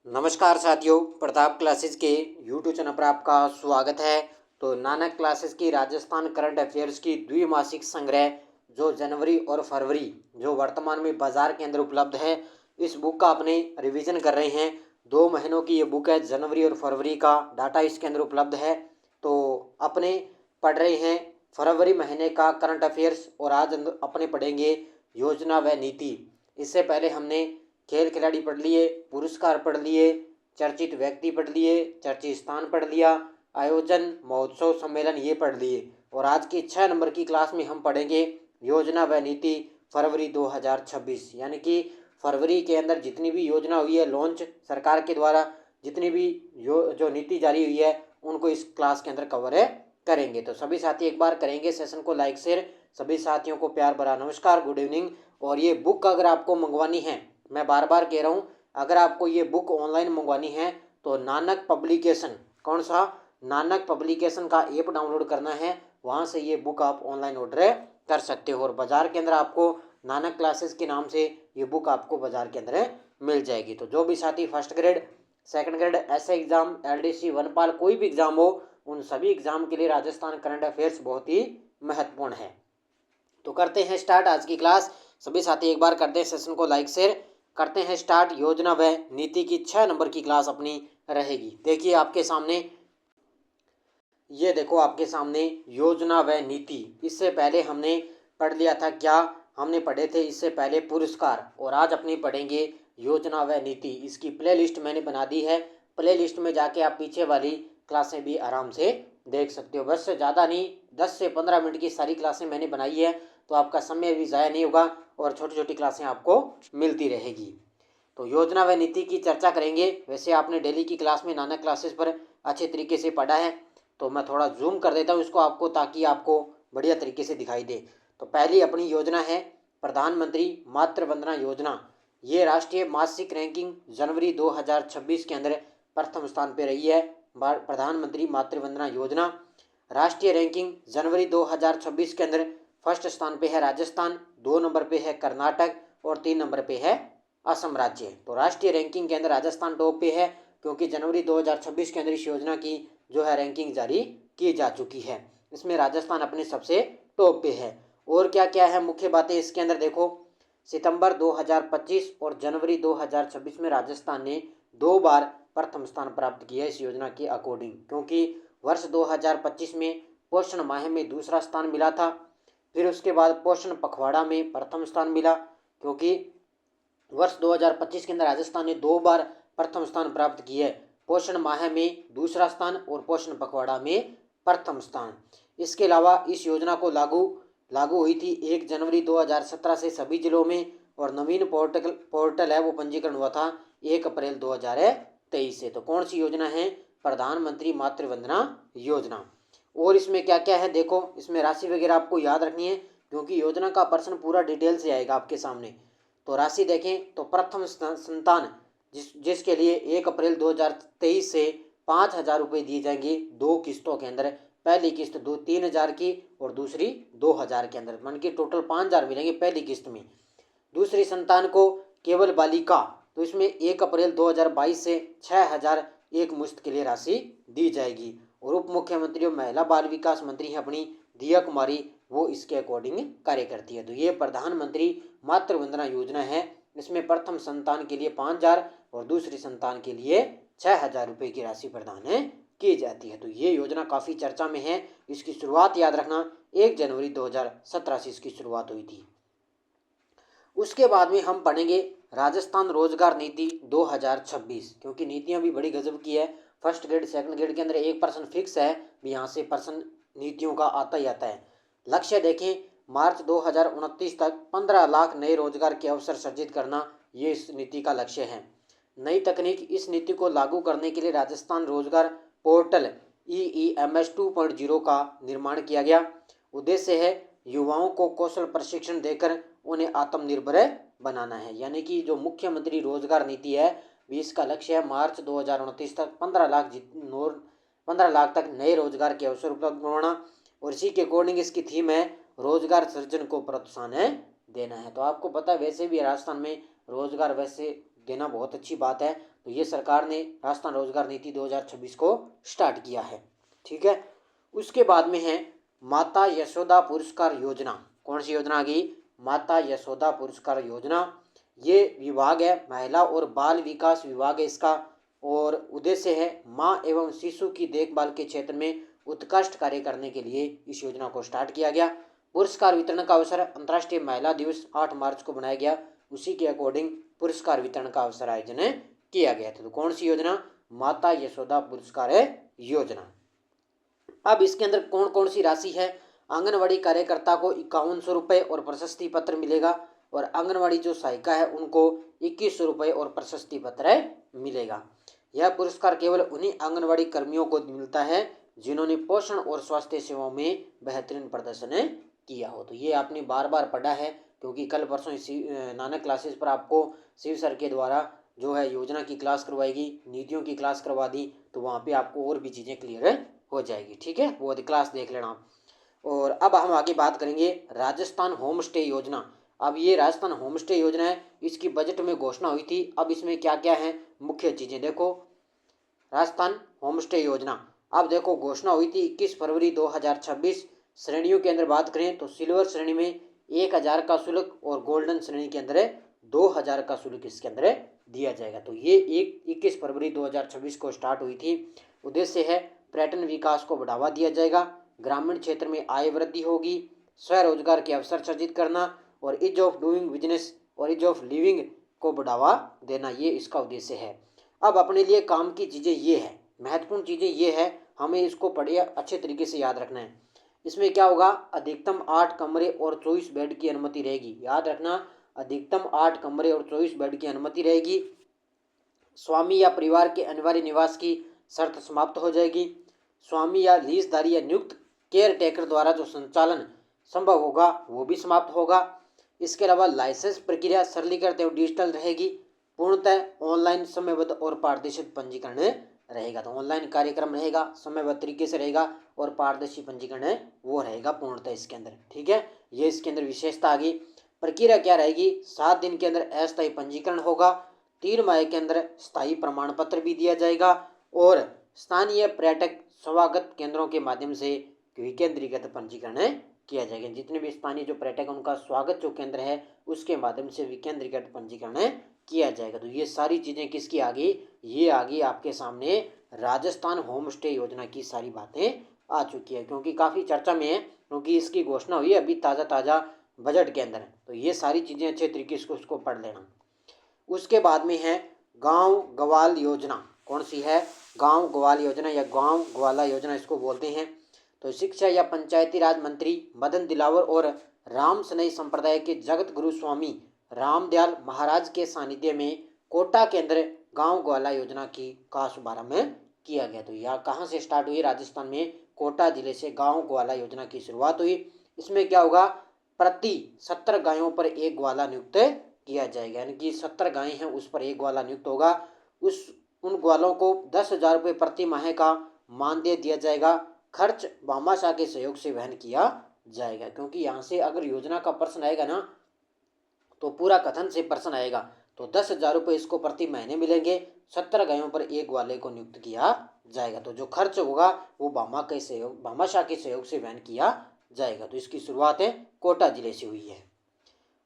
नमस्कार साथियों, प्रताप क्लासेस के यूट्यूब चैनल पर आपका स्वागत है। तो नानक क्लासेस की राजस्थान करंट अफेयर्स की द्विमासिक संग्रह जो जनवरी और फरवरी जो वर्तमान में बाजार के अंदर उपलब्ध है, इस बुक का अपने रिवीजन कर रहे हैं। 2 महीनों की ये बुक है, जनवरी और फरवरी का डाटा इसके अंदर उपलब्ध है। तो अपने पढ़ रहे हैं फरवरी महीने का करंट अफेयर्स और आज अपने पढ़ेंगे योजना व नीति। इससे पहले हमने खेल खिलाड़ी पढ़ लिए, पुरस्कार पढ़ लिए, चर्चित व्यक्ति पढ़ लिए, चर्चित स्थान पढ़ लिया, आयोजन, महोत्सव, सम्मेलन ये पढ़ लिए। और आज की 6 नंबर की क्लास में हम पढ़ेंगे योजना व नीति फरवरी 2026, यानी कि फरवरी के अंदर जितनी भी योजना हुई है लॉन्च सरकार के द्वारा, जितनी भी जो नीति जारी हुई है उनको इस क्लास के अंदर कवर करेंगे। तो सभी साथी एक बार करेंगे सेशन को लाइक शेयर। सभी साथियों को प्यार भरा नमस्कार, गुड इवनिंग। और ये बुक अगर आपको मंगवानी है, मैं बार बार कह रहा हूँ, अगर आपको ये बुक ऑनलाइन मंगवानी है तो नानक पब्लिकेशन, कौन सा, नानक पब्लिकेशन का ऐप डाउनलोड करना है, वहाँ से ये बुक आप ऑनलाइन ऑर्डर कर सकते हो। और बाज़ार के अंदर आपको नानक क्लासेस के नाम से ये बुक आपको बाज़ार के अंदर मिल जाएगी। तो जो भी साथी फर्स्ट ग्रेड, सेकंड ग्रेड, ऐसे एग्जाम, एलडीसी, वनपाल, कोई भी एग्जाम हो, उन सभी एग्जाम के लिए राजस्थान करंट अफेयर्स बहुत ही महत्वपूर्ण है। तो करते हैं स्टार्ट आज की क्लास। सभी साथी एक बार करते हैं सेशन को लाइक शेयर। करते हैं स्टार्ट। योजना व नीति की 6 नंबर की क्लास अपनी रहेगी। देखिए आपके सामने, ये देखो आपके सामने योजना व नीति। इससे पहले हमने पढ़ लिया था, क्या हमने पढ़े थे इससे पहले, पुरस्कार। और आज अपनी पढ़ेंगे योजना व नीति। इसकी प्लेलिस्ट मैंने बना दी है, प्लेलिस्ट में जाके आप पीछे वाली क्लासें भी आराम से देख सकते हो। बस से ज़्यादा नहीं, 10 से 15 मिनट की सारी क्लासें मैंने बनाई है, तो आपका समय भी ज़ाया नहीं होगा और छोटी छोटी क्लासें आपको मिलती रहेगी। तो योजना व नीति की चर्चा करेंगे। वैसे आपने डेली की क्लास में नानक क्लासेस पर अच्छे तरीके से पढ़ा है, तो मैं थोड़ा जूम कर देता हूँ इसको आपको, ताकि आपको बढ़िया तरीके से दिखाई दे। तो पहली अपनी योजना है प्रधानमंत्री मातृ वंदना योजना। ये राष्ट्रीय मासिक रैंकिंग जनवरी 2026 के अंदर प्रथम स्थान पर रही है। प्रधानमंत्री मातृ वंदना योजना राष्ट्रीय रैंकिंग जनवरी 2026 के अंदर फर्स्ट स्थान पे है राजस्थान, 2 नंबर पे है कर्नाटक और 3 नंबर पे है असम राज्य। तो राष्ट्रीय रैंकिंग के अंदर राजस्थान टॉप पे है, क्योंकि जनवरी 2026 के अंदर इस योजना की जो है रैंकिंग जारी की जा चुकी है। इसमें राजस्थान अपने सबसे टॉप पे है। और क्या क्या है मुख्य बातें इसके अंदर देखो, सितंबर 2025 और जनवरी 2026 में राजस्थान ने 2 बार प्रथम स्थान प्राप्त किया इस योजना के अकॉर्डिंग, क्योंकि वर्ष 2025 में पोषण माह में दूसरा स्थान मिला था। फिर उसके बाद पोषण पखवाड़ा में प्रथम स्थान मिला, क्योंकि वर्ष 2025 के अंदर राजस्थान ने 2 बार प्रथम स्थान प्राप्त किया है, पोषण माह में दूसरा स्थान और पोषण पखवाड़ा में प्रथम स्थान। इसके अलावा इस योजना को लागू हुई थी 1 जनवरी 2017 से सभी जिलों में, और नवीन पोर्टल है वो पंजीकरण हुआ था 1 अप्रैल 2023 से। तो कौन सी योजना है, प्रधानमंत्री मातृ वंदना योजना। और इसमें क्या क्या है देखो, इसमें राशि वगैरह आपको याद रखनी है, क्योंकि योजना का प्रश्न पूरा डिटेल से आएगा आपके सामने। तो राशि देखें तो प्रथम संतान जिसके लिए 1 अप्रैल 2023 से 5,000 रुपये दिए जाएंगे 2 किस्तों के अंदर। पहली किस्त 3,000 की और दूसरी 2,000 के अंदर, मन के टोटल 5,000 मिलेंगे पहली किस्त में। दूसरी संतान को केवल बालिका, तो इसमें 1 अप्रैल 2022 से 6,000 एक मुश्त के लिए राशि दी जाएगी। और उप मुख्यमंत्री और महिला बाल विकास मंत्री हैं अपनी दिया कुमारी, वो इसके अकॉर्डिंग कार्य करती है। तो ये प्रधानमंत्री मातृ वंदना योजना है। इसमें प्रथम संतान के लिए 5,000 और दूसरी संतान के लिए 6,000 रुपये की राशि प्रदान की जाती है। तो ये योजना काफ़ी चर्चा में है। इसकी शुरुआत याद रखना 1 जनवरी 2017 से इसकी शुरुआत हुई थी। उसके बाद में हम पढ़ेंगे राजस्थान रोजगार नीति 2026, क्योंकि नीतियां भी बड़ी गजब की है। फर्स्ट ग्रेड सेकंड ग्रेड के अंदर 1% फिक्स है, भी यहाँ से पर्सन नीतियों का आता ही आता है। लक्ष्य देखें, मार्च 2029 तक 15 लाख नए रोजगार के अवसर सृजित करना, ये इस नीति का लक्ष्य है। नई तकनीक, इस नीति को लागू करने के लिए राजस्थान रोजगार पोर्टल EEMS 2.0 का निर्माण किया गया। उद्देश्य है युवाओं को कौशल प्रशिक्षण देकर उन्हें आत्मनिर्भर बनाना है। यानी कि जो मुख्यमंत्री रोजगार नीति है, भी इसका लक्ष्य है मार्च 2029 तक 15 लाख तक नए रोजगार के अवसर उपलब्ध करवाना। और इसी के अकॉर्डिंग इसकी थीम है रोजगार सृजन को प्रोत्साहन देना है। तो आपको पता है वैसे भी राजस्थान में रोजगार वैसे देना बहुत अच्छी बात है। तो ये सरकार ने राजस्थान रोजगार नीति 2026 को स्टार्ट किया है। ठीक है, उसके बाद में है माता यशोदा पुरस्कार योजना। कौन सी योजना आ गई? माता यशोदा पुरस्कार योजना। ये विभाग है, महिला और बाल विकास विभाग है इसका, और उद्देश्य है माँ एवं शिशु की देखभाल के क्षेत्र में उत्कृष्ट कार्य करने के लिए इस योजना को स्टार्ट किया गया। पुरस्कार वितरण का अवसर अंतर्राष्ट्रीय महिला दिवस 8 मार्च को बनाया गया, उसी के अकॉर्डिंग पुरस्कार वितरण का अवसर आयोजन किया गया था। तो कौन सी योजना? माता यशोदा पुरस्कार योजना। अब इसके अंदर कौन कौन सी राशि है? आंगनवाड़ी कार्यकर्ता को 5100 रुपये और प्रशस्ति पत्र मिलेगा, और आंगनवाड़ी जो सहायिका है उनको 2100 रुपये और प्रशस्ति पत्र मिलेगा। यह पुरस्कार केवल उन्हीं आंगनवाड़ी कर्मियों को मिलता है जिन्होंने पोषण और स्वास्थ्य सेवाओं में बेहतरीन प्रदर्शन किया हो। तो ये आपने बार बार पढ़ा है, क्योंकि कल परसों इसी नानक क्लासेस पर आपको शिव सर के द्वारा जो है योजना की क्लास करवाएगी, नीतियों की क्लास करवा दी, तो वहाँ पे आपको और भी चीज़ें क्लियर हो जाएगी। ठीक है, वो क्लास देख लेना। और अब हम आगे बात करेंगे राजस्थान होम स्टे योजना। अब ये राजस्थान होम स्टे योजना है, इसकी बजट में घोषणा हुई थी। अब इसमें क्या क्या है मुख्य चीज़ें देखो। राजस्थान होम स्टे योजना, अब देखो घोषणा हुई थी 21 फरवरी 2026। श्रेणियों के अंदर बात करें तो सिल्वर श्रेणी में 1000 का शुल्क, और गोल्डन श्रेणी के अंदर 2000 का शुल्क इसके अंदर दिया जाएगा। तो ये 21 फरवरी 2026 को स्टार्ट हुई थी। उद्देश्य है पर्यटन विकास को बढ़ावा दिया जाएगा, ग्रामीण क्षेत्र में आय वृद्धि होगी, स्वरोजगार के अवसर सृजित करना, और इज ऑफ डूइंग बिजनेस और इज ऑफ लिविंग को बढ़ावा देना, ये इसका उद्देश्य है। अब अपने लिए काम की चीज़ें ये है, महत्वपूर्ण चीज़ें ये है, हमें इसको पढ़िए अच्छे तरीके से याद रखना है। इसमें क्या होगा? अधिकतम 8 कमरे और 24 बेड की अनुमति रहेगी। याद रखना, अधिकतम 8 कमरे और 24 बेड की अनुमति रहेगी। स्वामी या परिवार के अनिवार्य निवास की शर्त समाप्त हो जाएगी। स्वामी या लीजदारी या नियुक्त केयर टेकर द्वारा जो संचालन संभव होगा वो भी समाप्त होगा। इसके अलावा लाइसेंस प्रक्रिया सरलीकृत एवं डिजिटल रहेगी। पूर्णतः ऑनलाइन समयबद्ध और पारदर्शी पंजीकरण रहेगा। तो ऑनलाइन कार्यक्रम रहेगा, समयबद्ध तरीके से रहेगा, और पारदर्शी पंजीकरण वो रहेगा पूर्णतः इसके अंदर। ठीक है, ये इसके अंदर विशेषता आ गई। प्रक्रिया क्या रहेगी? 7 दिन के अंदर अस्थायी पंजीकरण होगा, 3 माह के अंदर स्थायी प्रमाण पत्र भी दिया जाएगा, और स्थानीय पर्यटक स्वागत केंद्रों के माध्यम से विकेंद्रीकृत पंजीकरण किया जाएगा। जितने भी स्थानीय जो पर्यटक उनका स्वागत जो केंद्र है उसके माध्यम से विकेंद्रीकृत पंजीकरण किया जाएगा। तो ये सारी चीज़ें किसकी आ गई? ये आ गई आपके सामने राजस्थान होम स्टे योजना की सारी बातें आ चुकी है, क्योंकि काफ़ी चर्चा में है, क्योंकि इसकी घोषणा हुई है अभी ताज़ा बजट के अंदर। तो ये सारी चीज़ें अच्छे तरीके से उसको पढ़ लेना। उसके बाद में है गांव गवाल योजना। कौन सी है? गांव गवाल योजना या गांव ग्वाला योजना इसको बोलते हैं। तो शिक्षा या पंचायती राज मंत्री मदन दिलावर और राम सनई संप्रदाय के जगत गुरु स्वामी रामदयाल महाराज के सानिध्य में कोटा के अंदर गांव ग्वाला योजना का शुभारंभ किया गया। तो यह कहाँ से स्टार्ट हुई? राजस्थान में कोटा जिले से गांव ग्वाला योजना की शुरुआत हुई। इसमें क्या होगा? प्रति 70 गायों पर एक ग्वाला नियुक्त किया जाएगा, यानी कि 70 गायें हैं उस पर एक ग्वाला नियुक्त होगा। उन ग्वालों को 10,000 रुपये प्रति माह का मानदेय दिया जाएगा। खर्च भामाशाह के सहयोग से वहन किया जाएगा, क्योंकि यहाँ से अगर योजना का प्रश्न आएगा ना तो पूरा कथन से प्रश्न आएगा। तो 10,000 रुपये इसको प्रति महीने मिलेंगे, 70 गायों पर एक ग्वाले को नियुक्त किया जाएगा। तो जो खर्च होगा वो भामाशाह के सहयोग से वहन किया जाएगा। तो इसकी शुरुआत है कोटा जिले से हुई है।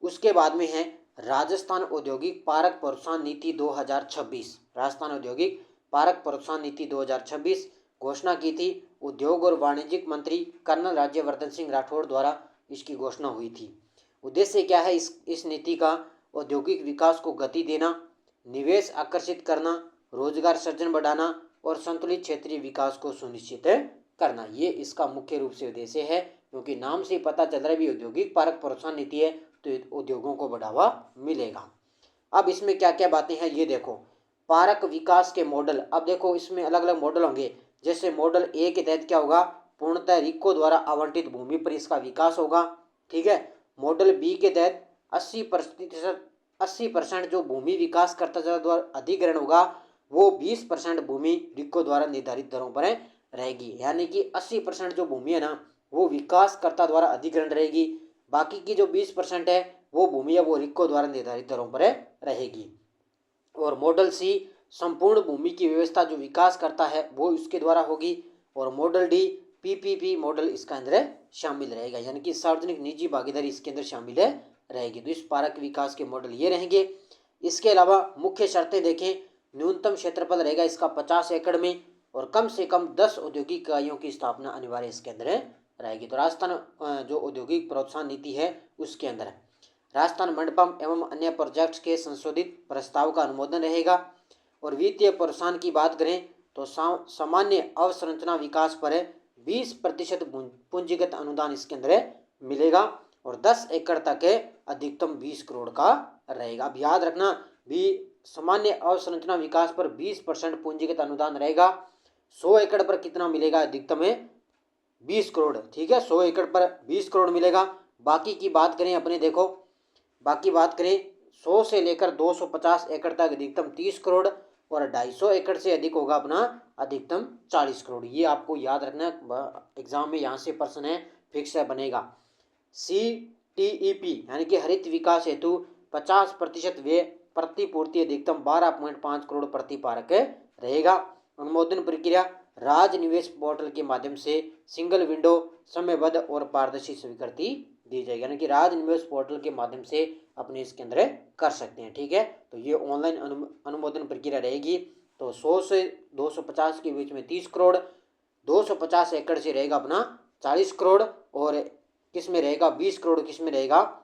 उसके बाद में है राजस्थान औद्योगिक पार्क प्रोत्साहन नीति 2026। राजस्थान औद्योगिक पार्क प्रोत्साहन नीति 2026 घोषणा की थी उद्योग और वाणिज्यिक मंत्री कर्नल राज्यवर्धन सिंह राठौड़ द्वारा इसकी घोषणा हुई थी। उद्देश्य क्या है इस नीति का? औद्योगिक विकास को गति देना, निवेश आकर्षित करना, रोजगार सृजन बढ़ाना और संतुलित क्षेत्रीय विकास को सुनिश्चित करना। ये इसका मुख्य रूप से उद्देश्य है, क्योंकि नाम से पता चल रहा है भी औद्योगिक पार्क प्रोत्साहन नीति है तो उद्योगों को बढ़ावा मिलेगा। अब इसमें क्या क्या बातें हैं ये देखो। पार्क विकास के मॉडल, अब देखो इसमें अलग अलग मॉडल होंगे। जैसे मॉडल ए के तहत क्या होगा? पूर्णतः रिको द्वारा आवंटित भूमि पर इसका विकास होगा। ठीक है। मॉडल बी के तहत 80% जो भूमि विकासकर्ता द्वारा अधिग्रहण होगा वो 20% भूमि रिको द्वारा निर्धारित दरों पर रहेगी, यानी कि 80% जो भूमि है ना वो विकासकर्ता द्वारा अधिग्रहण रहेगी, बाकी की जो 20% है वो भूमि है वो रिको द्वारा निर्धारित दरों पर रहेगी। और मॉडल सी संपूर्ण भूमि की व्यवस्था जो विकास करता है वो इसके द्वारा होगी। और मॉडल डी पीपीपी मॉडल इसका अंदर शामिल रहेगा, यानी कि सार्वजनिक निजी भागीदारी इसके अंदर शामिल रहेगी। तो इस पार्क विकास के मॉडल ये रहेंगे। इसके अलावा मुख्य शर्तें देखें, न्यूनतम क्षेत्रफल रहेगा इसका 50 एकड़ में और कम से कम 10 औद्योगिक इकाइयों की स्थापना अनिवार्य इसके अंदर रहेगी। तो राजस्थान जो औद्योगिक प्रोत्साहन नीति है उसके अंदर राजस्थान मंडपम एवं अन्य प्रोजेक्ट्स के संशोधित प्रस्ताव का अनुमोदन रहेगा। और वित्तीय प्रोत्साहन की बात करें तो सामान्य अवसंरचना विकास पर 20% पूंजीगत अनुदान इसके अंदर मिलेगा और 10 एकड़ तक अधिकतम 20 करोड़ का रहेगा। अब याद रखना भी सामान्य अवसंरचना विकास पर 20% पूंजीगत अनुदान रहेगा। 100 एकड़ पर कितना मिलेगा? अधिकतम 20 करोड़। ठीक है, 100 एकड़ पर 20 करोड़ मिलेगा। बाकी की बात करें अपने, देखो बाकी बात करें 100 से लेकर 250 एकड़ तक अधिकतम 30 करोड़ और 250 एकड़ से अधिक होगा अपना अधिकतम 40 करोड़। ये आपको याद रखना, एग्जाम में यहाँ से प्रश्न है, फिक्स है बनेगा। CTEP यानी कि हरित विकास हेतु 50% व्यय प्रतिपूर्ति अधिकतम 12.5 करोड़ प्रति पार्क रहेगा। अनुमोदन प्रक्रिया राज निवेश पोर्टल के माध्यम से सिंगल विंडो समयबद्ध और पारदर्शी स्वीकृति दी जाएगी, यानी कि राज निवेश पोर्टल के माध्यम से अपने इसके अंदर कर सकते हैं। ठीक है, तो ये ऑनलाइन अनुमोदन प्रक्रिया रहेगी। तो 100 से 250 के बीच में 30 करोड़, 250 एकड़ से रहेगा अपना 40 करोड़ और किस में रहेगा 20 करोड़, किस में रहेगा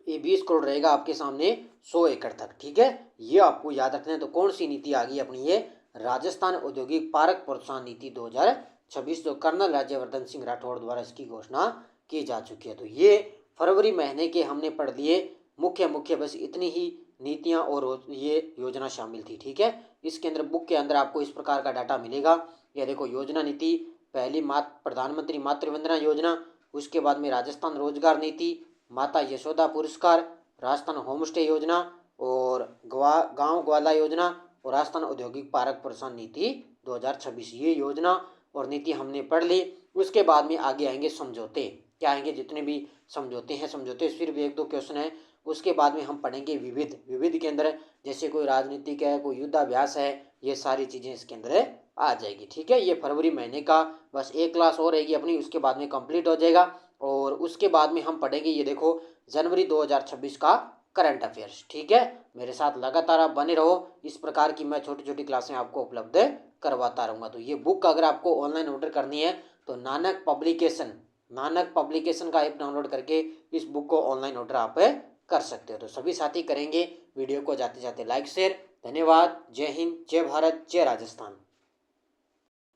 ये 20 करोड़ रहेगा आपके सामने 100 एकड़ तक। ठीक है, ये आपको याद रखना है। तो कौन सी नीति आ गई अपनी? ये राजस्थान औद्योगिक पार्क प्रोत्साहन नीति 2026, जो कर्नल राज्यवर्धन सिंह राठौड़ द्वारा इसकी घोषणा की जा चुकी है। तो ये फरवरी महीने के हमने पढ़ लिए मुख्य बस इतनी ही नीतियां और ये योजना शामिल थी। ठीक है, इसके अंदर बुक के अंदर आपको इस प्रकार का डाटा मिलेगा। यह देखो, योजना नीति पहली प्रधानमंत्री मातृ वंदना योजना, उसके बाद में राजस्थान रोजगार नीति, माता यशोदा पुरस्कार, राजस्थान होम स्टे योजना और गांव ग्वाला योजना और राजस्थान औद्योगिक पार्क प्रोत्साहन नीति 2026। ये योजना और नीति हमने पढ़ ली। उसके बाद में आगे आएंगे समझौते। क्या आएंगे? जितने भी समझौते हैं, समझौते फिर भी 1-2 क्वेश्चन है। उसके बाद में हम पढ़ेंगे विविध के अंदर जैसे कोई राजनीतिक है, कोई युद्धाभ्यास है, ये सारी चीज़ें इसके अंदर आ जाएगी। ठीक है, ये फरवरी महीने का बस एक क्लास और रहेगी अपनी, उसके बाद में कंप्लीट हो जाएगा। और उसके बाद में हम पढ़ेंगे, ये देखो, जनवरी 2026 का करंट अफेयर्स। ठीक है, मेरे साथ लगातार आप बने रहो, इस प्रकार की मैं छोटी छोटी क्लासें आपको उपलब्ध करवाता रहूँगा। तो ये बुक अगर आपको ऑनलाइन ऑर्डर करनी है तो नानक पब्लिकेशन का ऐप डाउनलोड करके इस बुक को ऑनलाइन ऑर्डर आप कर सकते हो। तो सभी साथी करेंगे। वीडियो को जाते जाते लाइक शेयर। धन्यवाद। जय हिंद, जय भारत, जय राजस्थान।